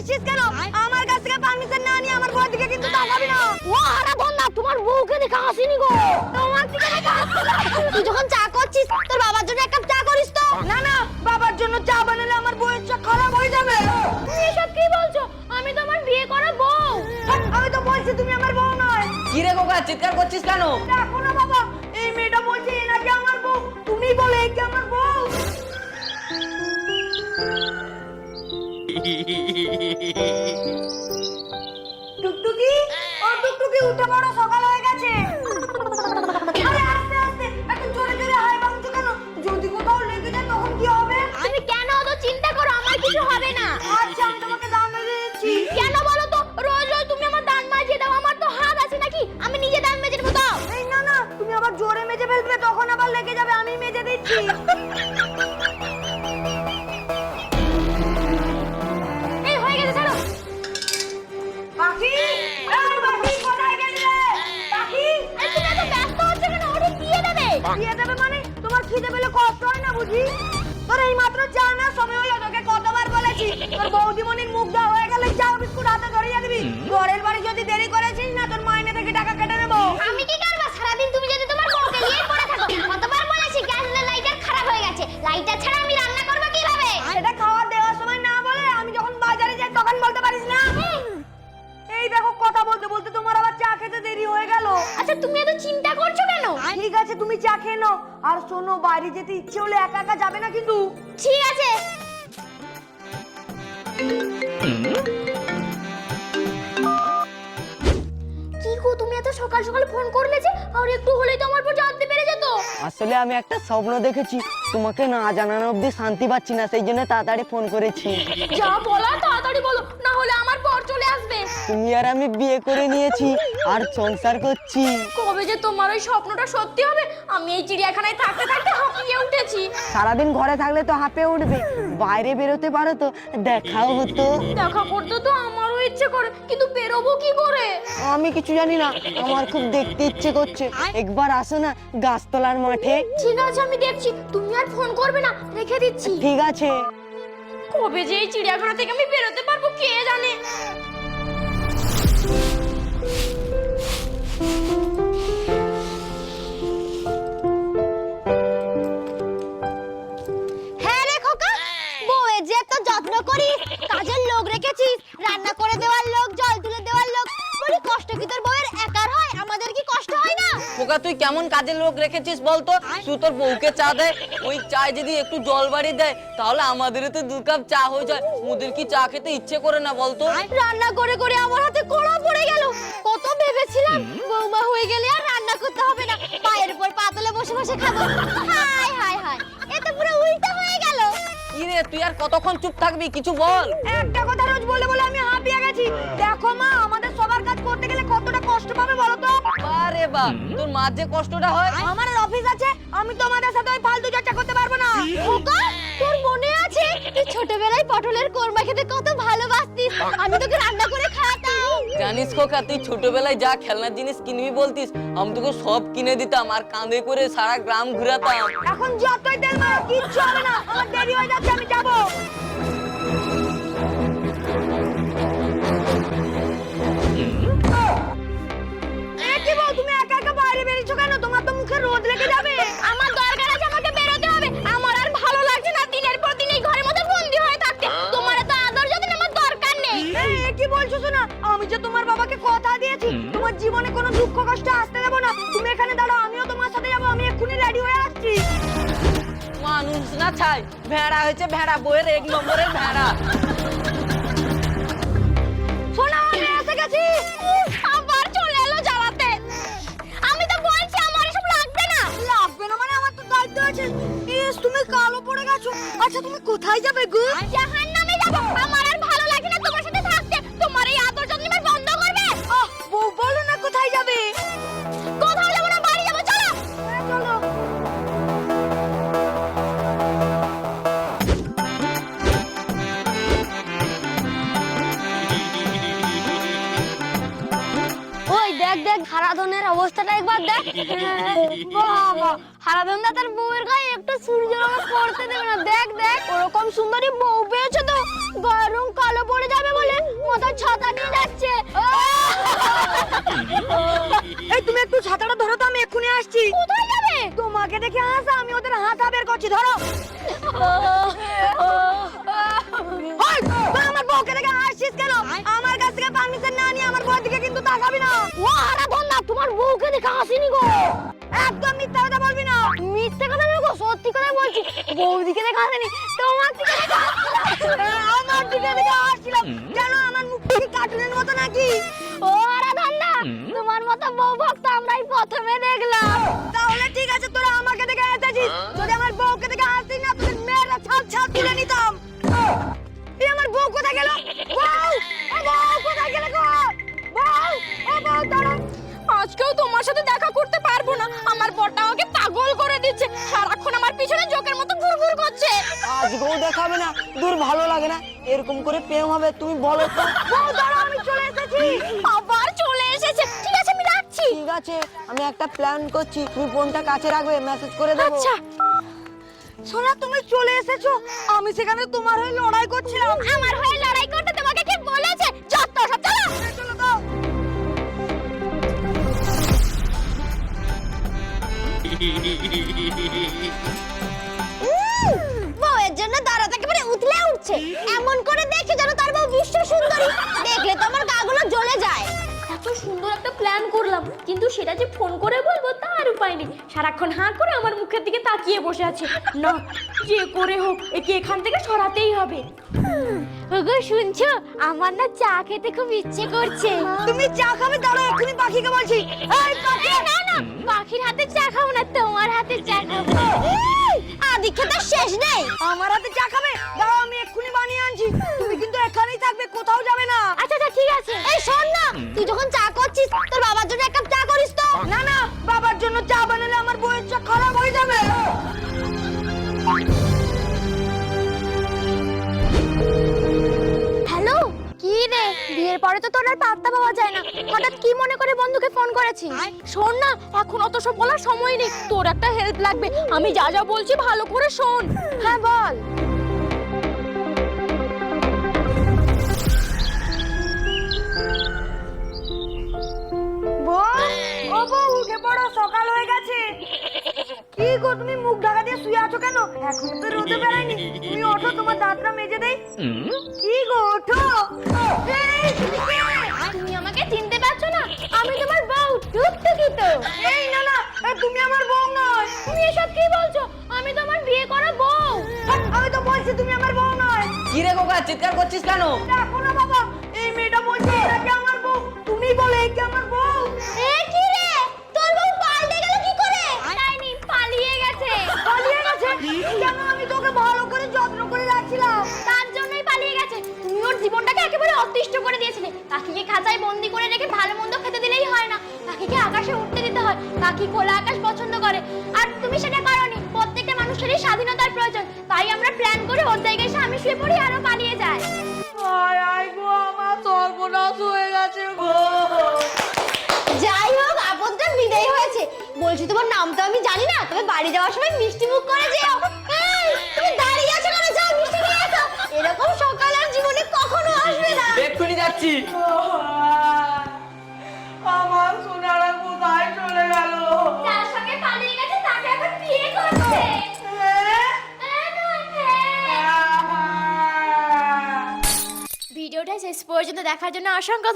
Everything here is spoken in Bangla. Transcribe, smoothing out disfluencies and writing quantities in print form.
আসছিস কেন? আমার কাছ থেকে পারমিশন না নিয়ে আমার বউর দিকে কিন্তু তাকাবি না। ও হারাধন না, তোমার বউকে দেখে হাসিনি গো, তোমার দিকে দেখে হাসছিল। তুই যখন চা করছিস তোর বাবার জন্য এক কাপ চা করিস তো। না না, বাবার জন্য চা বানালে আমার বউয়ের চা খারাপ হয়ে যাবে। তুমি এসব কি বলছো? আমি তো আমার বিয়ে করা বউ। আমি তো বলছি তুমি আমার বউ নয়। কি রে খোকা, চিৎকার করছিস কেন? দেখো না বাবা, এই মেয়েটা বলছে এ নাকি আমার বউ, তুমি বলে এ কি আমার বউ? টুকটুকি, ও টুকটুকি উঠে পড়ো, সকাল হয়ে গেছে। আরে আস্তে আস্তে, এত জোরে জোরে হাই ভাঙছো কেন? যদি কোথাও লেগে যায় তখন কি হবে? তুমি কেন অত চিন্তা করো, আমার কিছু হবে না। আচ্ছা আমি তোমাকে দাম মেজে দিচ্ছি। কেন বলো তো, রোজ রোজ তুমি আমার দান মাজিয়ে দাও, আমার তো হাত আছে নাকি আমি নিজে দান মেজে দেবো? দাও। এই না না, তুমি আবার জোরে মেজে ফেলবে, তখন আবার লেগে যাবে, আমি মেজে দিচ্ছি। এই হয়ে গেছে, ছাড়ো। পাখি, এই পাখি কোথায় গেলে? পাখি, এই তুমি এত ব্যস্ত হচ্ছ কেন? ওটা দিয়ে দেবে। দিয়ে দেবে মানে? তোমার খিদে পেলে কষ্ট হয় না বুঝি? তোর এই মাত্র চা না সময় হলো, তোকে কতবার বলেছি তোর বৌদিমণির মুখ দেওয়া হয়ে গেলে চা বিস্কুট হাতে ধরিয়ে দিবি। পরের বারে যদি দেরি করেছিস না তোর মাইনে থেকে টাকা কেটে নেবো। আমি কি করব? সারাদিন তুমি যদি তোমার বউকে নিয়ে পড়ে থাকো। কতবার বলেছি গ্যাসের লাইটার খারাপ হয়ে গেছে, লাইটার ছাড়া আমি রান্না করব কিভাবে? সেটা খাওয়া দেওয়ার সময় না বলে আমি যখন বাজারে যাই তখন বলতে পারিস না? এই দেখো, কথা বলতে বলতে তোমার আবার চা খেতে দেরি হয়ে গেল। আচ্ছা তুমি এত চিন্তা করছো কেন? ঠিক আছে তুমি চা খেয়ে নাও। আর শোনো, বাইরে যেতে ইচ্ছে হলে একা একা যাবে না কিন্তু। ঠিক আছে। কি গো, তুমি এত সকাল সকাল ফোন করলে যে? আর একটু হলেই তো আমার উপর জানতে পেরে যেত। আসলে আমি একটা স্বপ্ন দেখেছি, তোমাকে না জানানো অবধি শান্তি পাচ্ছি না, সেই জন্য তাড়াতাড়ি ফোন করেছি। যা বলা তাড়াতাড়ি বলো, না হলে আমার পর চলে আসবে। তুমি আর আমি বিয়ে করে নিয়েছি আর সংসার করছি। কবে যে তোমার ওই স্বপ্নটা সত্যি হবে? আমি এই চিড়িয়াখানায় থাকতে থাকতে হাঁপিয়ে উঠেছি। সারাদিন ঘরে থাকলে তো হাঁপে উঠবে, বাইরে বেরোতে পারো তো দেখাও হতো। দেখা করতে তো আমারও ইচ্ছে করে, কিন্তু বেরোবো কি করে? আমি কিছু জানি না, আমার খুব দেখতে ইচ্ছে করছে। একবার আসো না গাছতলার মাঠে। ঠিক আছে আমি দেখছি, তুমি আর ফোন করবে না, রেখে দিচ্ছি। ঠিক আছে। কবে যে এই চিড়িয়াখানা থেকে আমি বেরোতে পারবো কে জানে। হ্যাঁ রে খোকা, বউয়ের যে এত যত্ন করিস, কাজের লোক রেখেছিস, রান্না করে দেওয়ার লোক, জল তুলে দেওয়ার লোক, বলি কষ্ট কি তোর বউয়ের একার হয়? আমাদের কি কষ্ট হয় না? খোকা তুই কেমন কাজের লোক রেখেছিস বলতো? তুই তোর বউকে চা দেয়, ওই চায় যদি একটু জল বাড়িয়ে দেয় তাহলে আমাদেরও তো 2 কাপ চা হয়ে যায়। ওদের কি চা খেতে ইচ্ছে করে না বলতো? রান্না করে করে আমার হাতে কড়া পড়ে গেল। কত ভেবেছিলাম বৌমা হয়ে গেলে আর রান্না করতে হবে না, পায়ের উপর পা তুলে বসে বসে খাবো। হাই হাই হাই, এ তো পুরো উল্টা হয়ে গেল। কি রে, তুই আর কতক্ষণ চুপ থাকবি? কিছু বল। একটা কথা রোজ বলে বলে আমি হাঁপিয়ে গেছি। দেখো মা, আমাদের সবার কাজ করতে গেলে কতটা কষ্ট পাবে বলো তো? আরে বাহ, তোর মার যে কষ্টটা হয়। আমার আর অফিস আছে, আমি তোমাদের সাথে ওই ফালতু চর্চা করতে পারবো না। খোকা, তোর মনে আছে তুই ছোটবেলায় পটলের কোরমা খেতে কত ভালোবাসতিস? আমি তোকে রান্না করে খাওয়াতাম। জানিস খোকা, তুই ছোটবেলায় যা খেলনার জিনিস কিনবি বলতিস, আমি তোকে সব কিনে দিতাম আর কাঁধে করে সারা গ্রাম ঘুরাতাম। এখন যতই তেল মারো কিচ্ছু হবে না, আমার দেরি হয়ে যাচ্ছে, আমি যাবো। কি বল, তুমি একা একা বাইরে বেরিয়েছো কেন? তোমার তো মুখে রোদ লেগে যাবে। আমার দরকার আছে, আমাকে বেরোতে হবে। আমার আর ভালো লাগছে না দিনের পর দিন এই ঘরের মধ্যে বন্দি হয়ে থাকতে। তোমার এত আদর যত্ন আমার দরকার নেই। এই কি বলছো শোনা? আমি যে তোমার বাবাকে কথা দিয়েছি তোমার জীবনে কোনো দুঃখ কষ্ট আসতে দেবো না। তুমি এখানে দাঁড়াও, আমিও তোমার সাথে যাবো, আমি এক্ষুনি রেডি হয়ে আসছি। মানুষ না ছাই, ভেড়া হয়েছে ভেড়া, বইয়ের 1 নম্বরের ভেড়া। শোনা, আমি এসে গেছি। আবার চলে এলো জ্বালাতে। আমি তো বলছি আমার এসব লাগবে না। লাগবে না মানে? আমার তো দায়িত্ব আছে। ইস, তুমি কালো পড়ে গেছো। আচ্ছা তুমি কোথায় যাবে গো? জাহান্নামে যাব। আমার আর ভালো লাগে না তোমার সাথে থাকতে। তোমার এই আদর যত্ন আমার বন্ধ করবে। বউ বলো না কোথায় যাবে? কোথাও যাব না, বাড়ি যাব। চলো। হ্যাঁ, চলো। ওই দেখ দেখ, হারাধনের অবস্থাটা একবার দেখ। বাবা, হারাধন দা তার বউয়ের গায়ে একটু সূর্যের আলো পড়তে দেবে না। দেখ দেখ, ওরকম সুন্দরী বউ পেয়েছে তো গায়ের রং কালো পড়ে যাবে বলে মতো ছাতা নিয়ে যাচ্ছে। এই তুমি একটু ছাতাটা ধরো তো, আমি এক্ষুনি আসছি। কোথায় যাবে? তোমাকে দেখে হাসা, আমি ওদের হাতা বের করছি, ধরো। ওই, তুই আমার বউকে দেখে হাসছিস কেন? আমার কাছ থেকে পারমিশন না নিয়ে আমার বউর দিকে কিন্তু তাকাবি না। ও আরে বন্ধা, তোমার বউকে দেখে হাসিনি গো। একদম মিথ্যা কথা বলবি না। মিথ্যা কথা না গো, সত্যি কথা বলছি। বউর দিকে দেখে হাসিনি, তোমার দিকে দেখে হাসছিলাম। আমার দিকে দেখে হাসছিলাম। কেন আমার মুখটা কি কার্টুনের মতো নাকি? ও আরে ধান্না, তোমার মতো বউ ভক্ত আমরাই প্রথমে দেখলাম। তাহলে ঠিক আছে, তোরা আমাকে দেখে হাসছিস। যদি আমার বউকে দেখে হাসতিস না, তোদের মেয়েরা ছাল ছাল তুলে নিতাম। এই আমার বউ কোথায় গেল? বউ, ও বউ কোথায় গেল গো? বউ, ও বউ দাঁড়াও। আজকেও তোমার সাথে দেখা করতে পারবো না। আমার বরটা আমাকে পাগল করে দিচ্ছে, সারাক্ষণ আমার পিছনে জোকের মতো ঘুরঘুর করছে। আজকেও দেখাবে না? দূর, ভালো লাগে না এরকম করে প্রেম হবে, তুমি বলো তো। বউ দাঁড়াও, আমি চলে এসেছি। আবার চলে এসেছে। ঠিক আছে, আমি রাখছি। ঠিক আছে, আমি একটা প্ল্যান করছি, তুমি ফোনটা কাছে রাখবে, মেসেজ করে দেবো। আচ্ছা। সোনা, তুমি চলে এসেছো। আমি সেখানে তোমার হয়ে লড়াই করছিলাম। আমার হয়ে লড়াই করতে তোমাকে কে বলেছে? যত সব, চলো। চলো তো। বউয়ের জন্য দরজা একেবারে উতলে উঠছে। এমন করে দেখে যেন তার বউ বিশ্ব সুন্দরী। দেখলে তো আমার গাগুলো জ্বলে যায়। এত সুন্দর একটা প্ল্যান করলাম, কিন্তু সেটা যে ফোন করে বলবো তার উপায় নেই। সারাক্ষণ হাঁ করে আমার মুখের দিকে তাকিয়ে বসে আছে। না, যে করে হোক একে এখান থেকে সরাতেই হবে। ওগো শুনছো, আমার না চা খেতে খুব ইচ্ছে করছে। তুমি চা খাবে? দাঁড়াও, এক্ষুনি পাখিকে বলছি। এই পাখি! না না, পাখির হাতে চা খাবো না, তোমার হাতে চা খাবো। আদি খেতে শেষ নেই। আমার হাতে চা খাবে? দাঁড়াও, আমি এক্ষুনি বানিয়ে আনছি। তুমি কিন্তু এখানেই থাকবে, কোথাও যাবে না। আচ্ছা আচ্ছা, ঠিক আছে। এই শোন না, তুই যখন চা করছিস তোর বাবার জন্য এক কাপ চা করিস তো। না না, বাবার জন্য চা বানালে আমার বউয়ের চা খারাপ হয়ে যাবে। হ্যালো, কি রে? বিয়ের পরে তো তোর আর পাত্তা পাওয়া যায় না। হঠাৎ কি মনে করে বন্ধুকে ফোন করেছিস? শোন না, এখন অত সব বলার সময় নেই। তোর একটা হেল্প লাগবে। আমি যা যা বলছি ভালো করে শোন। হ্যাঁ বল। বউ, ও বউ, উঠে পড়ো, সকাল হয়ে গেছে। কি গো, তুমি মুখ ঢাকা দিয়ে শুয়ে আছো কেন? এখনো তো রোদে বেড়ায়নি। তুমি ওঠো, তোমার দাঁতটা মেজে দেই। কি গো, ওঠো। এই, তুমি কে? তুমি আমাকে চিনতে পারছো না? আমি তোমার বউ টুকটুকি তো। এই না না, তুমি আমার বউ নয়। তুমি এসব কি বলছো? আমি তোমার বিয়ে করা বউ। আমি তো বলছি তুমি আমার বউ নয়। কি রে খোকা, চিৎকার করছিস কেন? দেখো না বাবা, এই মেয়েটা বলছে এটা কি আমার বউ। তুমি বলে এই কি আমার বউ। এ কি রে? তোর বউ পাল্টে গেল কি করে? যায়নি, পালিয়ে গেছে। পালিয়ে গেছে? কেন? আমি তোকে ভালো করে যত্ন করে রাখছিলাম। তার জন্যই পালিয়ে গেছে। তুমি ওর জীবনটাকে একেবারে অতিষ্ঠ করে দিয়েছিলে। পাখিকে খাঁচায় বন্দি করে রেখে ভালো মন্দ খেতে দিলেই হয় না, পাখিকে আকাশে উঠতে দিতে হয়। পাখি খোলা আকাশ পছন্দ করে, আর তুমি সেটা করোনি। প্রত্যেকটা মানুষেরই স্বাধীনতার প্রয়োজন। তাই আমরা প্ল্যান করে ওর জায়গায় এসে আমি শুয়ে পড়ি আর ও পালিয়ে যায়। আয় আয় গো, আমার সর্বনাশ হয়ে গেছে গো। যাই হোক, আপদটা বিদায় হয়েছে। বলছি তোমার নাম তো আমি জানি না, তবে বাড়ি যাওয়ার সময় মিষ্টি মুখ করে যেও। এই, তুমি দাঁড়িয়ে আছো কেন? যাও মিষ্টি নিয়ে এসো। এরকম সকাল আর জীবনে কখনো আসবে না। এক্ষুনি যাচ্ছি। আমার সোনারা কোথায় চলে গেল? যার সঙ্গে পালিয়ে গেছে তাকে এখন বিয়ে করছে। ভিডিওটা শেষ পর্যন্ত দেখার জন্য অসংখ্য